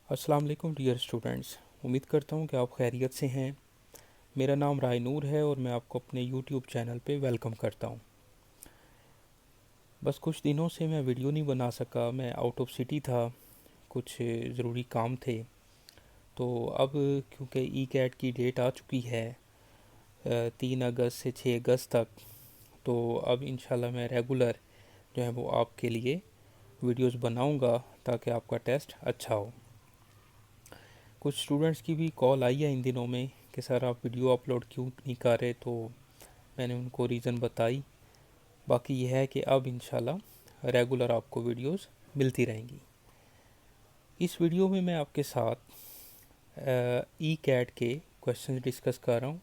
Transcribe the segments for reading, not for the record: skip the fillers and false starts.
अस्सलाम वालेकुम dear students. उम्मीद करता हूँ कि आप खैरियत से हैं। मेरा नाम राय नूर है और मैं आपको अपने यूट्यूब चैनल पे वेलकम करता हूँ। बस कुछ दिनों से मैं वीडियो नहीं बना सका, मैं आउट ऑफ सिटी था, कुछ ज़रूरी काम थे। तो अब क्योंकि ई कैट की डेट आ चुकी है 3 अगस्त से 6 अगस्त तक, तो अब इंशाल्लाह मैं रेगुलर जो है वो आपके लिए वीडियोस बनाऊंगा ताकि आपका टेस्ट अच्छा हो। कुछ स्टूडेंट्स की भी कॉल आई है इन दिनों में कि सर आप वीडियो अपलोड क्यों नहीं कर रहे, तो मैंने उनको रीज़न बताई। बाकी यह है कि अब इंशाल्लाह रेगुलर आपको वीडियोस मिलती रहेंगी। इस वीडियो में मैं आपके साथ ई कैट के क्वेश्चंस डिस्कस कर रहा हूँ।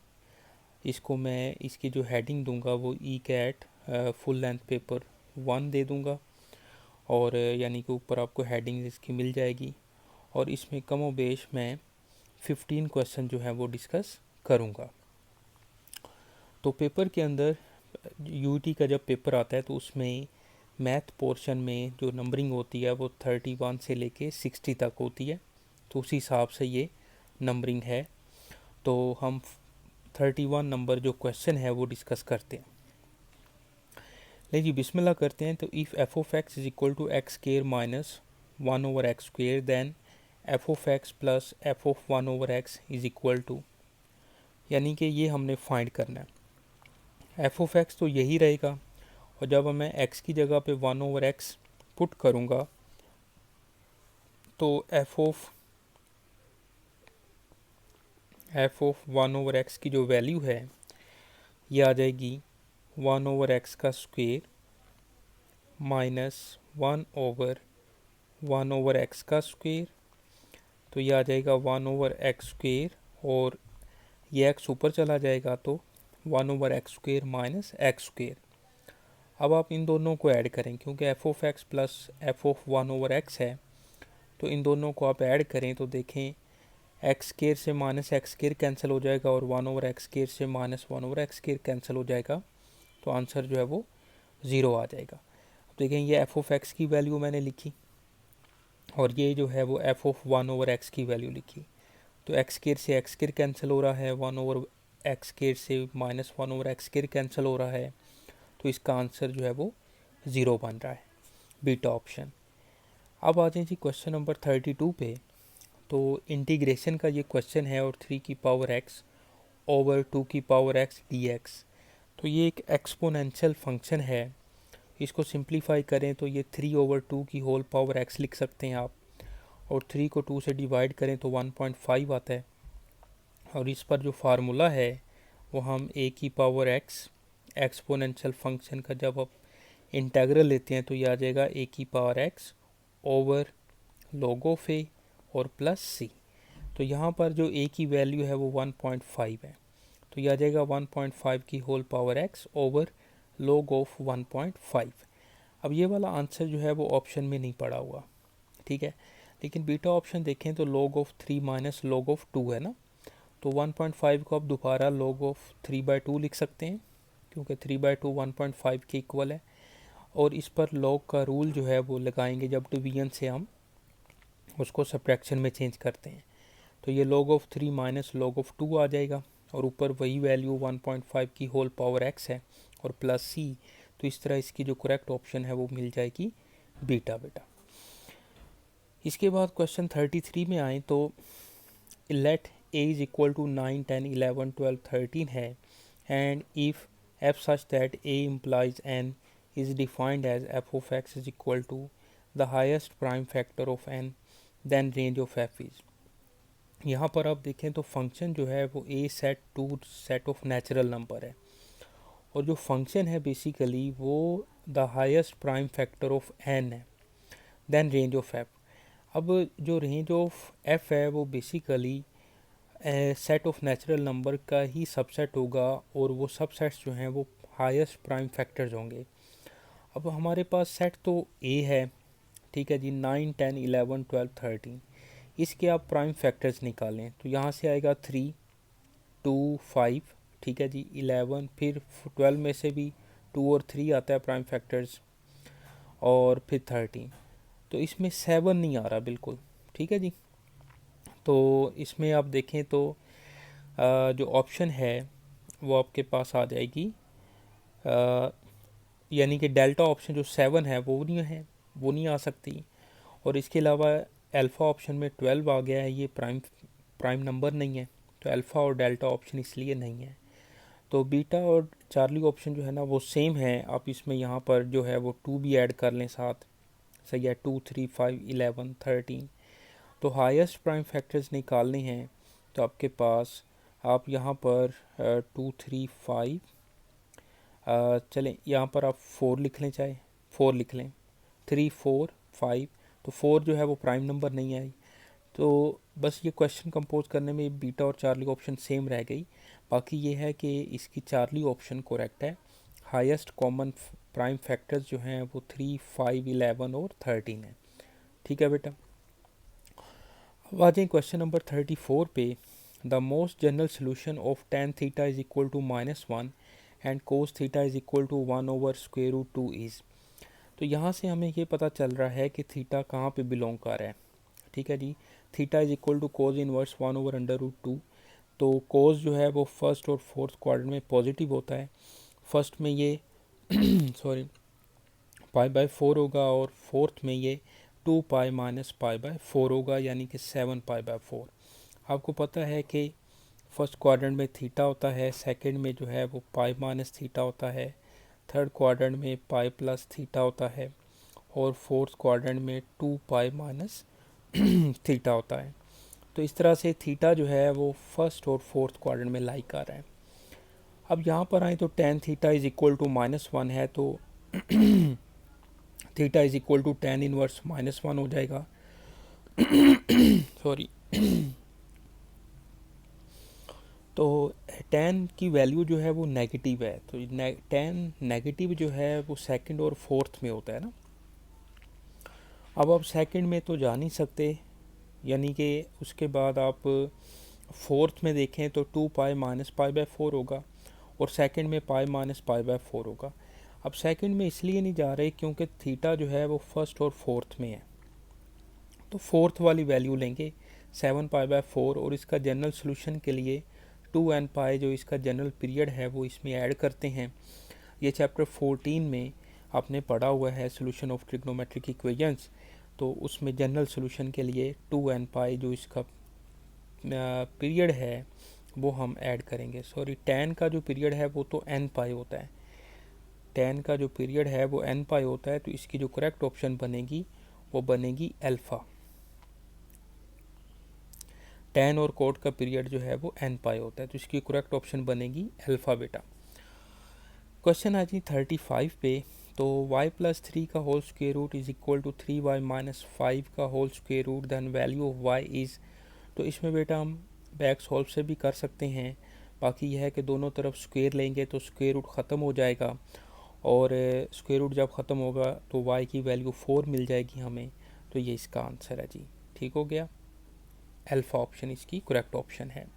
इसको मैं इसकी जो हेडिंग दूंगा वो E CAT full length paper 1 दे दूंगा, और यानी कि ऊपर आपको हेडिंग इसकी मिल जाएगी। और इसमें कमो बेश मैं 15 क्वेश्चन जो है वो डिस्कस करूँगा। तो पेपर के अंदर यूटी का जब पेपर आता है तो उसमें मैथ पोर्शन में जो नंबरिंग होती है वो 31 से लेके 60 तक होती है। तो उसी हिसाब से ये नंबरिंग है। तो हम 31 नंबर जो क्वेश्चन है वो डिस्कस करते हैं। ले जी बिस्मिल्लाह करते हैं। तो if f of x is equal to x square minus 1/x² then f of x plus f of 1/x is equal to, यानी कि ये हमने फाइंड करना है। एफ ऑफ एक्स तो यही रहेगा, और जब मैं एक्स की जगह पे 1/x पुट करूँगा तो एफ ऑफ 1/x की जो वैल्यू है ये आ जाएगी 1/x का स्क्वेयर माइनस 1/1/x का स्क्वेयर। तो ये आ जाएगा 1/x स्क्वेयर, और ये x ऊपर चला जाएगा तो 1/x² माइनस एक्स स्क्वेयर। अब आप इन दोनों को ऐड करें, क्योंकि F of x plus f of 1/x है, तो इन दोनों को आप ऐड करें तो देखें एक्स स्क्वेयर से माइनस एक्स स्क्वेयर कैंसिल हो जाएगा, और 1/x स्क्वेयर से माइनस 1/x स्क्वेयर कैंसिल हो जाएगा। तो आंसर जो है वो 0 आ जाएगा। अब देखें ये एफ ऑफ एक्स की वैल्यू मैंने लिखी, और ये जो है वो एफ ऑफ 1/x की वैल्यू लिखी। तो एक्स स्क्वेयर से एक्स स्क्वेयर कैंसिल हो रहा है, 1/x स्क्वेयर से माइनस 1/x स्क्वेयर कैंसिल हो रहा है। तो इसका आंसर जो है वो 0 बन रहा है, बीटा ऑप्शन। अब आ जाए जी क्वेश्चन नंबर 32 पे। तो इंटीग्रेशन का ये क्वेश्चन है, और 3 की पावर x ओवर 2 की पावर x dx। तो ये एक एक्सपोनेंशियल फंक्शन है। इसको सिंप्लीफाई करें तो ये 3/2 की होल पावर x लिख सकते हैं आप, और 3 को 2 से डिवाइड करें तो 1.5 आता है। और इस पर जो फार्मूला है वो हम a की पावर x एक्सपोनेंशियल फंक्शन का जब आप इंटेग्रल लेते हैं तो ये आ जाएगा a की power x over log of a और प्लस c। तो यहाँ पर जो a की वैल्यू है वो 1.5 है, तो ये आ जाएगा 1.5 की whole power x over log of 1.5। अब ये वाला आंसर जो है वो ऑप्शन में नहीं पड़ा हुआ, ठीक है। लेकिन बीटा ऑप्शन देखें तो log of 3 minus log of 2 है ना। तो 1.5 को आप दोबारा log ऑफ 3/2 लिख सकते हैं, क्योंकि 3/2 1.5 के इक्वल है। और इस पर log का रूल जो है वो लगाएंगे जब डिवीजन से हम उसको सब्ट्रैक्शन में चेंज करते हैं। तो ये log of 3 minus log of 2 आ जाएगा, और ऊपर वही वैल्यू 1.5 की होल पावर x है और प्लस c। तो इस तरह इसकी जो करेक्ट ऑप्शन है वो मिल जाएगी बीटा बेटा। इसके बाद क्वेश्चन 33 में आए तो let a is equal to 9, 10, 11, 12, 13 है, and if f such that a implies n is defined as f of x is equal to the highest prime factor of n, then range of f is। यहाँ पर आप देखें तो function जो है वो a set to set of natural number है, और जो फंक्शन है बेसिकली वो the highest prime factor of n है, देन रेंज ऑफ f। अब जो रेंज ऑफ f है वो basically set of natural number का ही सबसेट होगा, और वो सबसेट्स जो हैं वो हाईएस्ट प्राइम फैक्टर्स होंगे। अब हमारे पास सेट तो a है, ठीक है जी, 9, 10, 11, 12, 13। इसके आप प्राइम फैक्टर्स निकालें तो यहाँ से आएगा 3, 2, 5, ठीक है जी, 11, फिर 12 में से भी 2 और 3 आता है प्राइम फैक्टर्स, और फिर 13। तो इसमें 7 नहीं आ रहा बिल्कुल, ठीक है जी। तो इसमें आप देखें तो जो ऑप्शन है वो आपके पास आ जाएगी, यानी कि डेल्टा ऑप्शन जो 7 है वो नहीं आ सकती। और इसके अलावा अल्फ़ा ऑप्शन में 12 आ गया है, ये प्राइम नंबर नहीं है, तो अल्फ़ा और डेल्टा ऑप्शन इसलिए नहीं है। तो बीटा और चार्ली ऑप्शन जो है ना वो सेम है। आप इसमें यहाँ पर जो है वो 2 भी ऐड कर लें साथ, सही है, 2 3 5 11 13। तो हाईएस्ट प्राइम फैक्टर्स निकालने हैं तो आपके पास आप यहाँ पर 2 3 5, चलें यहाँ पर आप 4 लिख लें, चाहे 4 लिख लें, 3 4 5। तो 4 जो है वो प्राइम नंबर नहीं आई, तो बस ये क्वेश्चन कंपोज करने में बीटा और चार्ली ऑप्शन सेम रह गई। बाकी ये है कि इसकी चार्ली ऑप्शन करेक्ट है। हाईएस्ट कॉमन प्राइम फैक्टर्स जो हैं वो 3 5 11 और 13 है। ठीक है बेटा, अब आ जाए क्वेश्चन नंबर 34 पे। The most general solution of tan theta is equal to -1 and cos theta is equal to 1/√2 is. तो यहाँ से हमें ये पता चल रहा है कि थीटा कहाँ पे बिलोंग कर रहा है। ठीक है जी, theta is equal to cos inverse 1/√2। तो कोज जो है वो फर्स्ट और फोर्थ क्वाड्रेंट में पॉजिटिव होता है। फर्स्ट में ये सॉरी π/4 होगा और फोर्थ में ये 2π - π/4 होगा, यानी कि 7π/4। आपको पता है कि फर्स्ट क्वाड्रेंट में थीटा होता है, सेकंड में जो है वो पाई माइनस थीटा होता है, थर्ड क्वाड्रेंट में पाई प्लस थीटा होता है और फोर्थ क्वाड्रेंट में 2π माइनस थीटा होता है। तो इस तरह से थीटा जो है वो फर्स्ट और फोर्थ क्वाड्रेंट में लाई कर रहा है। अब यहाँ पर आए तो tan theta is equal to -1 है, तो theta is equal to tan inverse -1 हो जाएगा। सॉरी तो tan की वैल्यू जो है वो नेगेटिव है, तो tan नेगेटिव जो है वो सेकंड और फोर्थ में होता है ना। अब आप सेकंड में तो जा नहीं सकते, यानी कि उसके बाद आप फोर्थ में देखें तो 2π - π/4 होगा और सेकंड में पाई माइनस π/4 होगा। अब सेकंड में इसलिए नहीं जा रहे क्योंकि थीटा जो है वो फर्स्ट और फोर्थ में है, तो फोर्थ वाली वैल्यू लेंगे 7π/4 और इसका जनरल सोल्यूशन के लिए 2n पाई जो इसका जनरल पीरियड है वो इसमें ऐड करते हैं। ये चैप्टर 14 में आपने पढ़ा हुआ है सोल्यूशन ऑफ ट्रिग्नोमेट्रिक इक्वेशंस, तो उसमें जनरल सोल्यूशन के लिए 2n पाई जो इसका पीरियड है वो हम ऐड करेंगे। सॉरी, tan का जो पीरियड है वो तो n पाई होता है, tan का जो पीरियड है वो n पाई होता है, तो इसकी जो करेक्ट ऑप्शन बनेगी वो बनेगी अल्फ़ा। tan और कोट का पीरियड जो है वो n पाई होता है, तो इसकी करेक्ट ऑप्शन बनेगी अल्फ़ा बेटा। क्वेश्चन आ जी 35 पे। तो y+3 का whole square root is equal to 3y - 5 का whole square root, then value of y is. तो इसमें बेटा हम बैक सॉल्व से भी कर सकते हैं। बाकी यह है कि दोनों तरफ स्क्वायर लेंगे तो स्क्वायर रूट ख़त्म हो जाएगा, और स्क्वायर रूट जब ख़त्म होगा तो y की वैल्यू 4 मिल जाएगी हमें। तो ये इसका आंसर है जी, ठीक हो गया, अल्फ़ा ऑप्शन इसकी करेक्ट ऑप्शन है।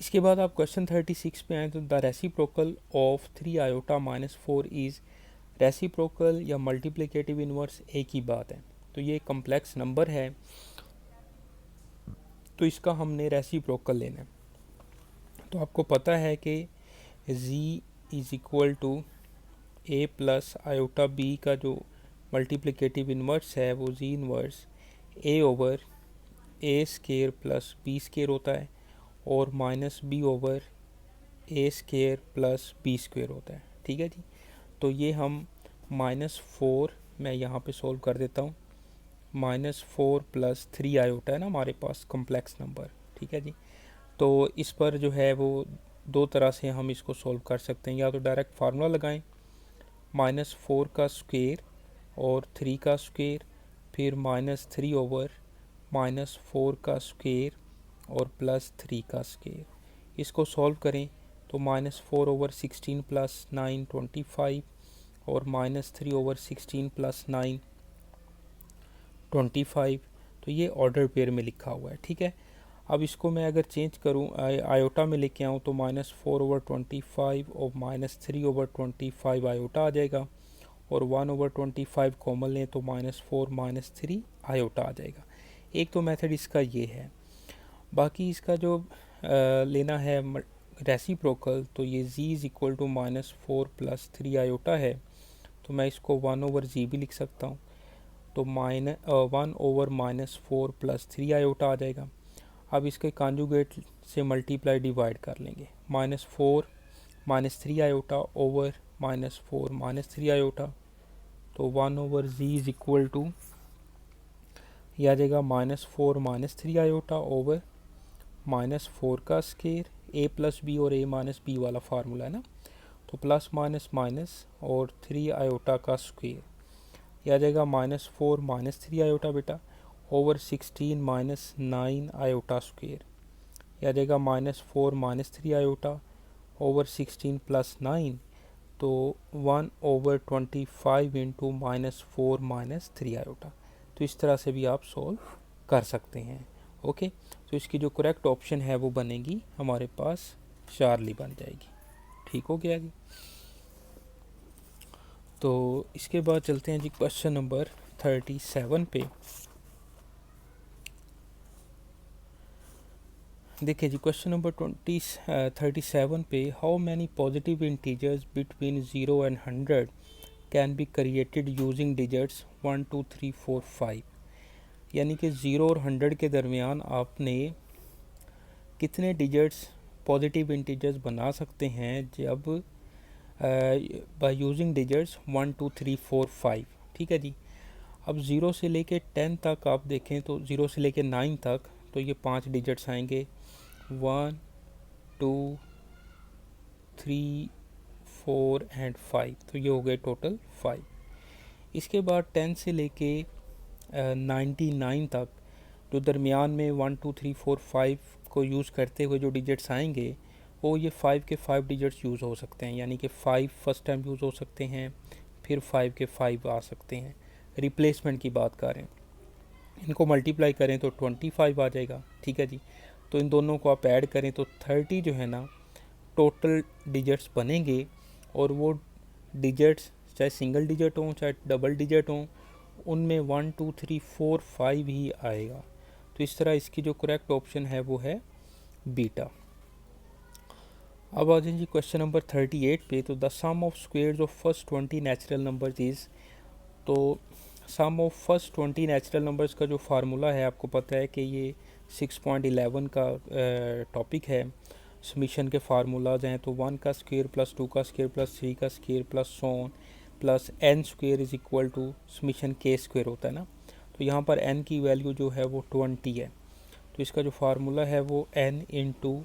इसके बाद आप क्वेश्चन 36 पे आए तो the reciprocal of 3 iota -4 is. Reciprocal या मल्टीप्लिकेटिव इन्वर्स एक ही बात है, तो ये कम्प्लेक्स नंबर है तो इसका हमने रेसिप्रोकल लेना है। तो आपको पता है कि z is equal to a plus iota b का जो मल्टीप्लिकेटिव इन्वर्स है वो z inverse a over a square plus b square होता है और minus b over a square plus b square होता है। ठीक है जी, तो ये हम -4 मैं यहाँ पे सॉल्व कर देता हूँ। -4 + 3 आयोटा है ना हमारे पास कम्प्लेक्स नंबर, ठीक है जी। तो इस पर जो है वो दो तरह से हम इसको सॉल्व कर सकते हैं, या तो डायरेक्ट फार्मूला लगाएं -4 का स्क्वायर और 3 का स्क्वायर, फिर -3 ओवर -4 का स्क्वायर और +3 का स्क्वायर। इसको सॉल्व करें तो -4 ओवर 16 + 9 25 और -3 ओवर 16 + 9 25। तो ये ऑर्डर पेयर में लिखा हुआ है, ठीक है। अब इसको मैं अगर चेंज करूँ आयोटा में लेके आऊँ तो -4 ओवर 25 और -3 ओवर 25 आयोटा आ जाएगा, और 1 ओवर 25 कॉमन लें तो -4 -3 आयोटा आ जाएगा। एक तो मेथड इसका ये है। बाकी इसका जो लेना है रेसिप्रोकल, तो ये z इज़ इक्वल टू -4 + 3 आयोटा है, तो मैं इसको 1/z भी लिख सकता हूँ। तो 1/-4 + 3 आयोटा आ जाएगा। अब इसके कॉन्जुगेट से मल्टीप्लाई डिवाइड कर लेंगे। -4 -3 आयोटा ओवर -4 -3 आयोटा, तो 1/z इज़ इक्वल टू यह आ जाएगा -4 -3 आयोटा ओवर -4 का स्केयर, a + b और a - b वाला फार्मूला है ना, तो प्लस माइनस माइनस और 3 आयोटा का स्क्वेयर, यह आ जाएगा -4 -3 आयोटा बेटा ओवर 16 - 9 आयोटा स्क्वेयर, यह आ जाएगा -4 -3 आयोटा ओवर 16 + 9, तो 1/25 इंटू -4 -3 आयोटा। तो इस तरह से भी आप सॉल्व कर सकते हैं। ओके, तो इसकी जो करेक्ट ऑप्शन है वो बनेगी हमारे पास चार्ली बन जाएगी। ठीक हो गया जी। तो इसके बाद चलते हैं जी क्वेश्चन नंबर 37 पे। देखिए जी क्वेश्चन नंबर 37 पे, how many positive integers between 0 and 100 can be created using digits 1 2 3 4 5। यानी कि 0 और 100 के दरमियान आपने कितने डिजिट्स पॉजिटिव इंटीजर्स बना सकते हैं जब बाय यूजिंग डिजिट्स 1 2 3 4 5। ठीक है जी। अब 0 से लेके 10 तक आप देखें तो 0 से लेके 9 तक तो ये 5 डिजिट्स आएंगे, 1 2 3 4 एंड 5, तो ये हो गए टोटल 5। इसके बाद 10 से लेके 99 तक जो दरमियान में 1 2 3 4 5 को यूज़ करते हुए जो डिजिट्स आएंगे वो ये 5 के 5 डिजिट्स यूज़ हो सकते हैं। यानी कि 5 फर्स्ट टाइम यूज़ हो सकते हैं, फिर 5 के 5 आ सकते हैं। रिप्लेसमेंट की बात करें, इनको मल्टीप्लाई करें तो 25 आ जाएगा। ठीक है जी। तो इन दोनों को आप ऐड करें तो 30 जो है ना टोटल डिजिट्स बनेंगे, और वो डिजिट्स चाहे सिंगल डिजिट हों चाहे डबल डिजिट हों, उनमें 1 2 3 4 5 ही आएगा। तो इस तरह इसकी जो करेक्ट ऑप्शन है वो है बीटा। अब आ जाए जी क्वेश्चन नंबर 38 पे। तो the sum of squares of first 20 natural numbers is, तो sum of first 20 natural numbers का जो फार्मूला है आपको पता है कि ये 6.11 का टॉपिक है। समीशन के फार्मूलाज हैं, तो 1 का स्क्वेयर प्लस 2 का स्क्वेयर प्लस 3 का square plus so on plus n square is equal to summation के स्क्वेयर होता है ना। तो यहाँ पर n की वैल्यू जो है वो 20 है, तो इसका जो फार्मूला है वो n into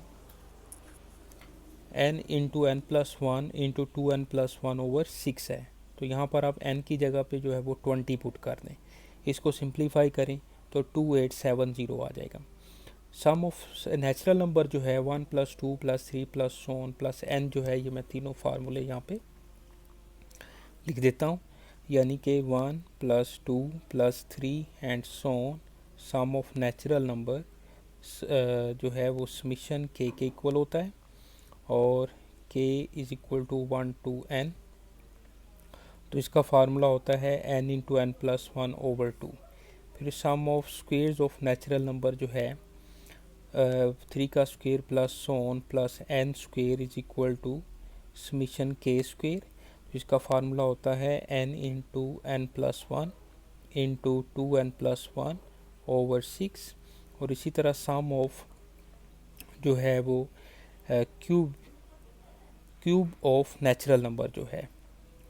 n+1 into 2n+1 over 6 है। तो यहाँ पर आप n की जगह पे जो है वो 20 पुट कर दें, इसको सिंप्लीफाई करें तो 2870 आ जाएगा। सम ऑफ नेचुरल नंबर जो है 1 + 2 + 3 + सोन प्लस n जो है, ये मैं तीनों फार्मूले यहाँ पे लिख देता हूँ। यानी कि 1 + 2 + 3 and so on, sum of natural number जो है वो समीशन के इक्वल होता है, और k is equal to 1 to n। तो इसका फार्मूला होता है n इंटू n+1 ओवर 2। फिर sum of squares of natural number जो है 3 का square plus so on plus n square is equal to summation k square. इसका फार्मूला होता है n into n+1 into 2n+1 over 6। और इसी तरह सम ऑफ जो है वो क्यूब ऑफ नेचुरल नंबर जो है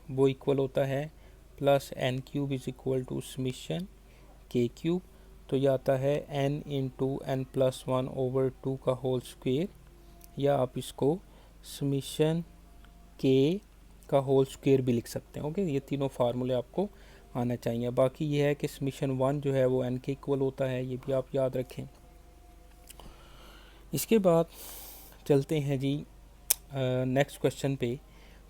वो इक्वल होता है plus n³ is equal to summation k³। तो यह आता है n इंटू n+1 ओवर 2 का होल स्क्वेयर, या आप इसको समीशन k का होल स्क्वेयर भी लिख सकते हैं। ओके, ये तीनों फार्मूले आपको आना चाहिए। बाकी ये है कि समीशन 1 जो है वो n के इक्वल होता है, ये भी आप याद रखें। इसके बाद चलते हैं जी नेक्स्ट क्वेश्चन पे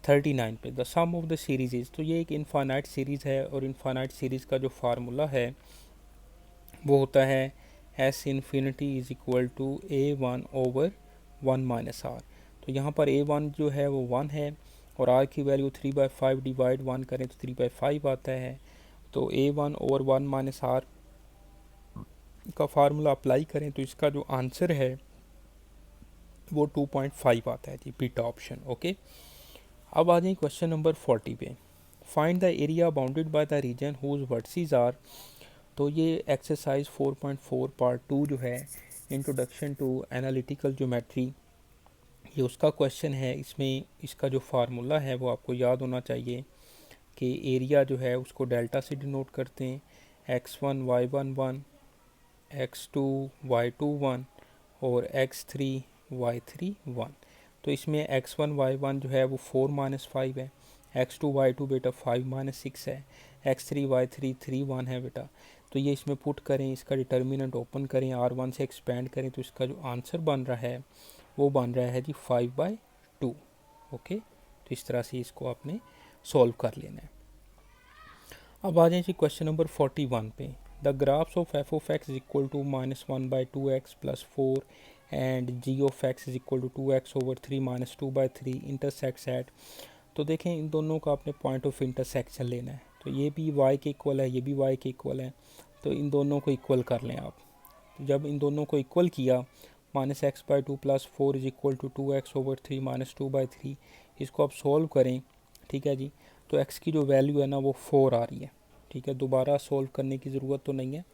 39 पे। The sum of the series is, तो ये एक इनफाइनाइट सीरीज़ है, और इनफाइनाइट सीरीज़ का जो फार्मूला है वो होता है s infinity is equal to a1 over 1 minus r। तो यहाँ पर a1 जो है वो 1 है, और r की वैल्यू 3/5 डिवाइड 1 करें तो 3/5 आता है। तो a1 ओवर 1 माइनस r इसका फार्मूला अप्लाई करें तो इसका जो आंसर है वो 2.5 आता है जी, बीटा ऑप्शन। ओके, अब आ जाए क्वेश्चन नंबर 40 पे। Find the area bounded by the region whose vertices are. तो ये एक्सरसाइज 4.4 पार्ट 2 जो है, इंट्रोडक्शन टू एनालिटिकल ज्योमेट्री, ये उसका क्वेश्चन है। इसमें इसका जो फार्मूला है वो आपको याद होना चाहिए कि एरिया जो है उसको डेल्टा से डिनोट करते हैं, x1 y1 1, x2 y2 1 और x3 y3 1। तो इसमें x1 y1 जो है वो 4 माइनस 5 है, x2 y2 बेटा 5 माइनस 6 है, x3 y3 3 1 है बेटा। तो ये इसमें पुट करें, इसका डिटर्मिनेंट ओपन करें, r1 से एक्सपेंड करें तो इसका जो आंसर बन रहा है वो बन रहा है जी 5/2। ओके, तो इस तरह से इसको आपने सॉल्व कर लेना है। अब आ जाए जी क्वेश्चन नंबर 41 पे। The graphs of f of x is equal to -1/2x + 4 and g of x is equal to 2x/3 - 2/3 intersects at. तो देखें इन दोनों का आपने पॉइंट ऑफ इंटरसेक्शन लेना है। तो ये भी y के इक्वल है, ये भी y के इक्वल है, तो इन दोनों को इक्वल कर लें आप। जब इन दोनों को इक्वल किया, -x/2 + 4 is equal to 2x/3 - 2/3, इसको आप सोल्व करें, ठीक है जी। तो x की जो वैल्यू है ना वो 4 आ रही है, ठीक है, दोबारा सोल्व करने की ज़रूरत तो नहीं है।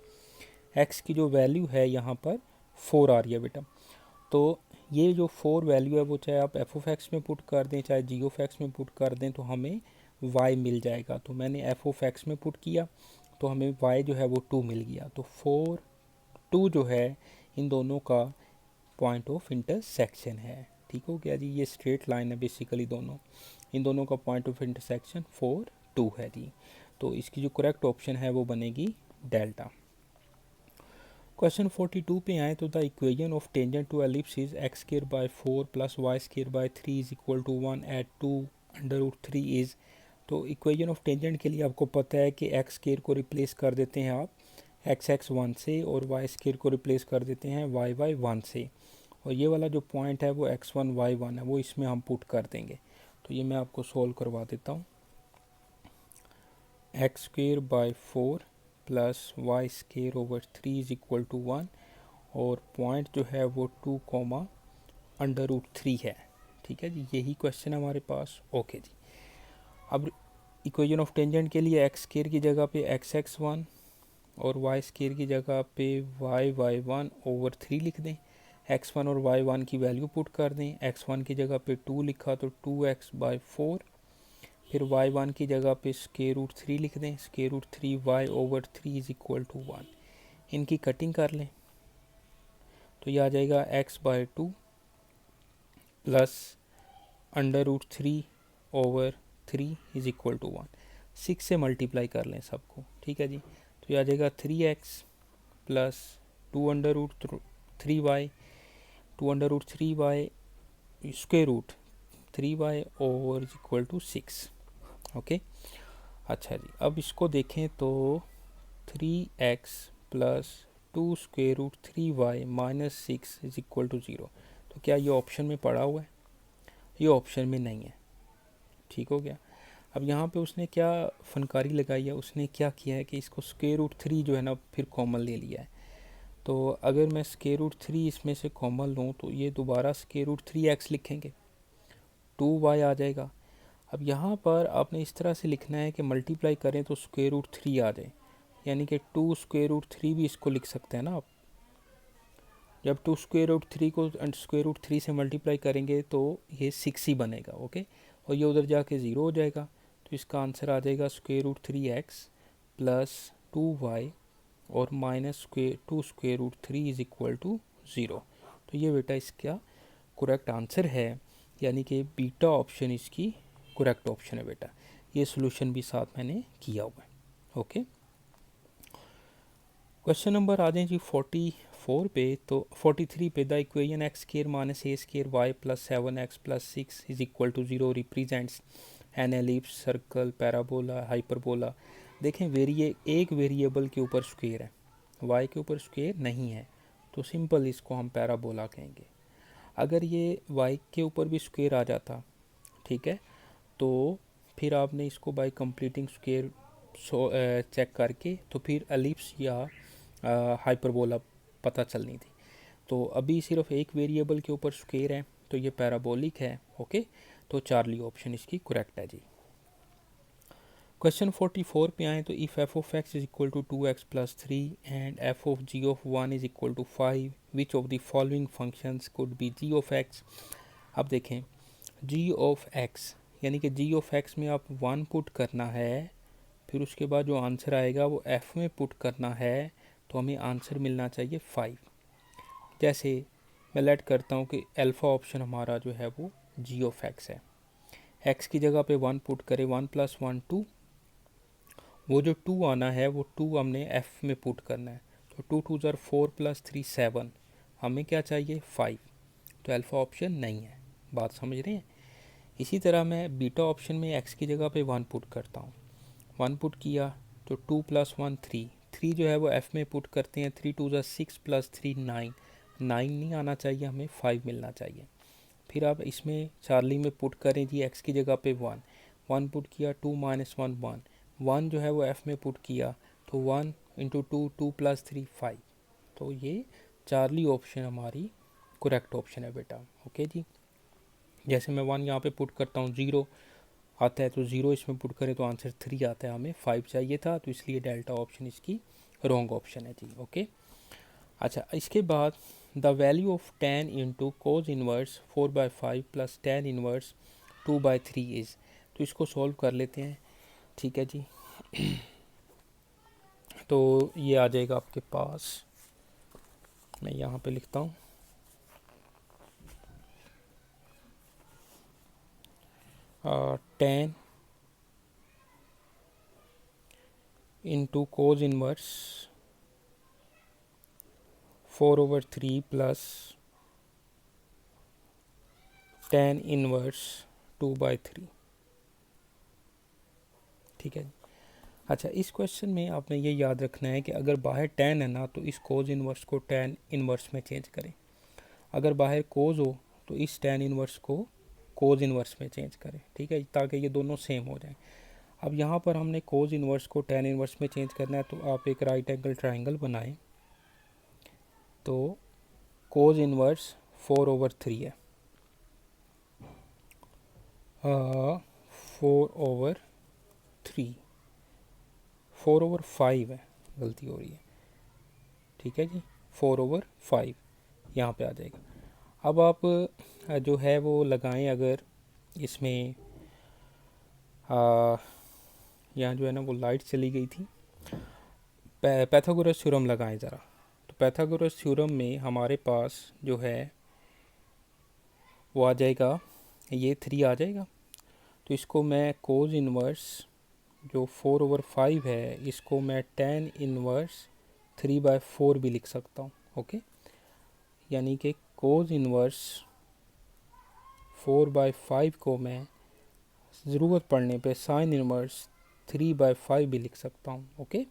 x की जो वैल्यू है यहाँ पर 4 आ रही है बेटा। तो ये जो 4 वैल्यू है वो चाहे आप एफ ऑफ एक्स में पुट कर दें चाहे जी ऑफ एक्स में पुट कर दें तो हमें y मिल जाएगा। तो मैंने एफ ऑफ एक्स में पुट किया तो हमें y जो है वो 2 मिल गया। तो 4 2 जो है इन दोनों का पॉइंट ऑफ इंटरसेक्शन है, ठीक हो गया जी। ये स्ट्रेट लाइन है बेसिकली, दोनों इन दोनों का पॉइंट ऑफ इंटरसेक्शन 4 2 है जी। तो इसकी जो करेक्ट ऑप्शन है वो बनेगी डेल्टा। क्वेश्चन 42 पे आए तो the equation of tangent to ellipse is x² / 4 + y² / 3 is equal to 1 at 2√3 is. तो इक्वेशन ऑफ टेंजेंट के लिए आपको पता है कि x² को रिप्लेस कर देते हैं आप x1 से और y² को रिप्लेस कर देते हैं y1 से, और ये वाला जो पॉइंट है वो x1 y1 है वो इसमें हम पुट कर देंगे। तो ये मैं आपको सोल्व करवा देता हूँ। x² / 4 + y²/3 is equal to 1 और पॉइंट जो है वो 2, √3 है, ठीक है जी। यही क्वेश्चन है हमारे पास। ओके जी, अब इक्वेशन ऑफ टेंजेंट के लिए x² की जगह पे x(x1) और y² की जगह पे y(y1/3) लिख दें। x1 और y1 की वैल्यू पुट कर दें। x1 की जगह पे 2 लिखा तो 2x/4, फिर y1 की जगह पे √3 लिख दें, √3 y/3 इज इक्वल टू 1। इनकी कटिंग कर लें तो ये आ जाएगा x/2 + √3/3 इज इक्वल टू 1। 6 से मल्टीप्लाई कर लें सबको, ठीक है जी। तो ये आ जाएगा 3x + 2√3y, 2√3y √3y और इज इक्वल टू 6। ओके, अच्छा जी। अब इसको देखें तो 3x + 2√3y - 6 is equal to 0। तो क्या ये ऑप्शन में पड़ा हुआ है? ये ऑप्शन में नहीं है, ठीक हो गया। अब यहाँ पे उसने क्या फनकारी लगाई है, उसने क्या किया है कि इसको √3 जो है ना फिर कॉमन ले लिया है। तो अगर मैं √3 इसमें से कॉमन लूँ तो ये दोबारा √3x लिखेंगे, 2y आ जाएगा। अब यहाँ पर आपने इस तरह से लिखना है कि मल्टीप्लाई करें तो √3 आ जाए, यानी कि 2√3 भी इसको लिख सकते हैं ना आप। जब 2√3 को √3 से मल्टीप्लाई करेंगे तो ये 6 ही बनेगा। ओके, और ये उधर जाके 0 हो जाएगा। तो इसका आंसर आ जाएगा √3x + 2y और -2√3 इज इक्वल टू 0। तो ये बेटा इसका करेक्ट आंसर है, यानी कि बीटा ऑप्शन इसकी करेक्ट ऑप्शन है बेटा। ये सोल्यूशन भी साथ मैंने किया हुआ है। ओके, क्वेश्चन नंबर आ जाए जी 44 पे। तो 43 पे the equation x² - a² y + 7x + 6 is equal to 0 represents an ellipse, circle, parabola, hyperbola. देखें एक वेरिएबल के ऊपर स्क्वायर है, y के ऊपर स्क्वायर नहीं है, तो सिंपल इसको हम पैराबोला कहेंगे। अगर ये y के ऊपर भी स्क्वायर आ जाता, ठीक है, तो फिर आपने इसको बाय कंप्लीटिंग स्क्वायर चेक करके तो फिर एलिप्स या हाइपरबोला पता चलनी थी। तो अभी सिर्फ एक वेरिएबल के ऊपर स्क्वायर है, तो ये पैराबोलिक है। ओके, तो चार्ली ऑप्शन इसकी करेक्ट है जी। क्वेश्चन 44 पे आए तो if f of x is equal to 2x plus 3 and f of g of 1 is equal to 5, which of the following functions could be g of x. अब देखें, जी of x यानी कि जी of x में आप 1 put करना है, फिर उसके बाद जो आंसर आएगा वो एफ में पुट करना है, तो हमें आंसर मिलना चाहिए 5। जैसे मैं लेट करता हूँ कि अल्फ़ा ऑप्शन हमारा जो है वो जी ऑफ एक्स है। एक्स की जगह पे 1 पुट करें, 1 + 1 2, वो जो 2 आना है वो 2 हमने एफ में पुट करना है। तो 2 2 ज़र 4 + 3 7, हमें क्या चाहिए 5। तो अल्फ़ा ऑप्शन नहीं है। बात समझ रहे हैं। इसी तरह मैं बीटा ऑप्शन में एक्स की जगह पे 1 पुट करता हूँ, 1 पुट किया तो 2 + 1 3, 3 जो है वो एफ में पुट करते हैं, 3 2 ज़र 6 + 3 9, 9 नहीं आना चाहिए, हमें 5 मिलना चाहिए। फिर आप इसमें चार्ली में पुट करें जी, एक्स की जगह पे 1, 1 पुट किया, 2 - 1 1, 1 जो है वो एफ में पुट किया, तो 1 × 2 2 + 3 5। तो ये चार्ली ऑप्शन हमारी करेक्ट ऑप्शन है बेटा। ओके जी। जैसे मैं 1 यहाँ पे पुट करता हूँ, 0 आता है, तो 0 इसमें पुट करें तो आंसर 3 आता है, हमें 5 चाहिए था, तो इसलिए डेल्टा ऑप्शन इसकी रॉन्ग ऑप्शन है जी। ओके, अच्छा, इसके बाद the value of tan into cause inverse 4/5 plus tan inverse 2/3 is. तो इसको सॉल्व कर लेते हैं। ठीक है जी। तो ये आ जाएगा आपके पास, मैं यहाँ पे लिखता हूँ, tan इंटू कोज इनवर्स 4/3 प्लस tan इनवर्स 2/3। ठीक है। अच्छा, इस क्वेश्चन में आपने ये याद रखना है कि अगर बाहर tan है ना, तो इस कोज इनवर्स को tan इनवर्स में चेंज करें। अगर बाहर कोज हो तो इस tan इनवर्स को कोज इनवर्स में चेंज करें। ठीक है, ताकि ये दोनों सेम हो जाएं। अब यहाँ पर हमने कोज इनवर्स को tan इनवर्स में चेंज करना है, तो आप एक राइट एंगल ट्राइंगल बनाएं। तो कोज इनवर्स 4/3 है, 4/3, 4/5 है, गलती हो रही है। ठीक है जी, 4/5 यहाँ पे आ जाएगा। अब आप जो है वो लगाएं, अगर इसमें यहाँ जो है ना वो लाइट चली गई थी, पैथागोरस थ्योरम लगाएं ज़रा। तो पैथागोरस थ्योरम में हमारे पास जो है वो आ जाएगा, ये 3 आ जाएगा। तो इसको मैं कोज इनवर्स जो 4/5 है, इसको मैं tan इनवर्स 3/4 भी लिख सकता हूँ। ओके, यानी कि कोज इनवर्स 4/5 को मैं ज़रूरत पड़ने पे साइन इनवर्स 3/5 भी लिख सकता हूँ। ओके,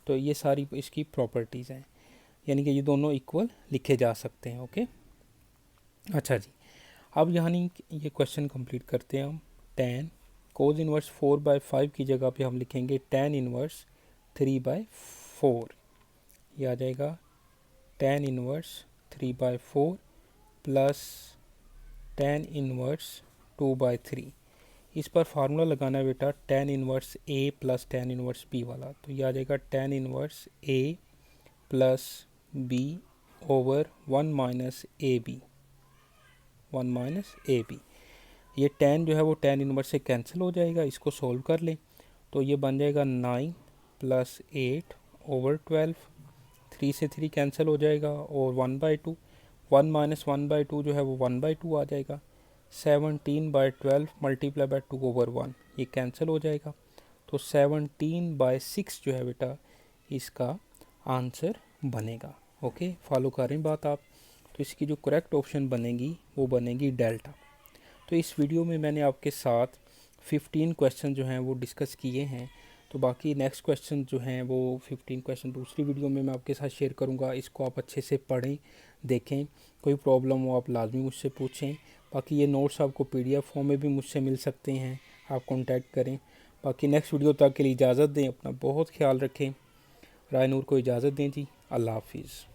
तो ये सारी इसकी प्रॉपर्टीज़ हैं, यानी कि ये दोनों इक्वल लिखे जा सकते हैं। ओके, अच्छा जी। अब यानी ये क्वेश्चन कंप्लीट करते हैं हम। tan कोज इनवर्स 4/5 की जगह पे हम लिखेंगे tan इनवर्स 3/4। ये आ जाएगा tan inverse 3/4 plus tan inverse 2/3। इस पर फार्मूला लगाना है बेटा, tan inverse a plus tan inverse b वाला। तो ये आ जाएगा tan inverse a plus b over 1 minus a b, 1 minus a b. ये tan जो है वो tan इनवर्स से कैंसिल हो जाएगा, इसको सोल्व कर लें तो ये बन जाएगा 9 + 8 ओवर 12, 3 से 3 कैंसिल हो जाएगा, और 1/2, 1 माइनस 1/2 जो है वो 1/2 आ जाएगा। 17/12 × 2/1, ये कैंसिल हो जाएगा। तो 17/6 जो है बेटा इसका आंसर बनेगा। ओके, फॉलो करें बात आप। तो इसकी जो करेक्ट ऑप्शन बनेगी वो बनेगी डेल्टा। तो इस वीडियो में मैंने आपके साथ 15 क्वेश्चन जो हैं वो डिस्कस किए हैं। तो बाकी नेक्स्ट क्वेश्चन जो हैं वो 15 क्वेश्चन दूसरी वीडियो में मैं आपके साथ शेयर करूंगा। इसको आप अच्छे से पढ़ें, देखें, कोई प्रॉब्लम हो आप लाजमी मुझसे पूछें। बाकी ये नोट्स आपको PDF फॉर्म में भी मुझसे मिल सकते हैं, आप कांटेक्ट करें। बाकी नेक्स्ट वीडियो तक के लिए इजाज़त दें, अपना बहुत ख्याल रखें। राय नूर को इजाज़त दें जी, अल्लाह हाफिज़।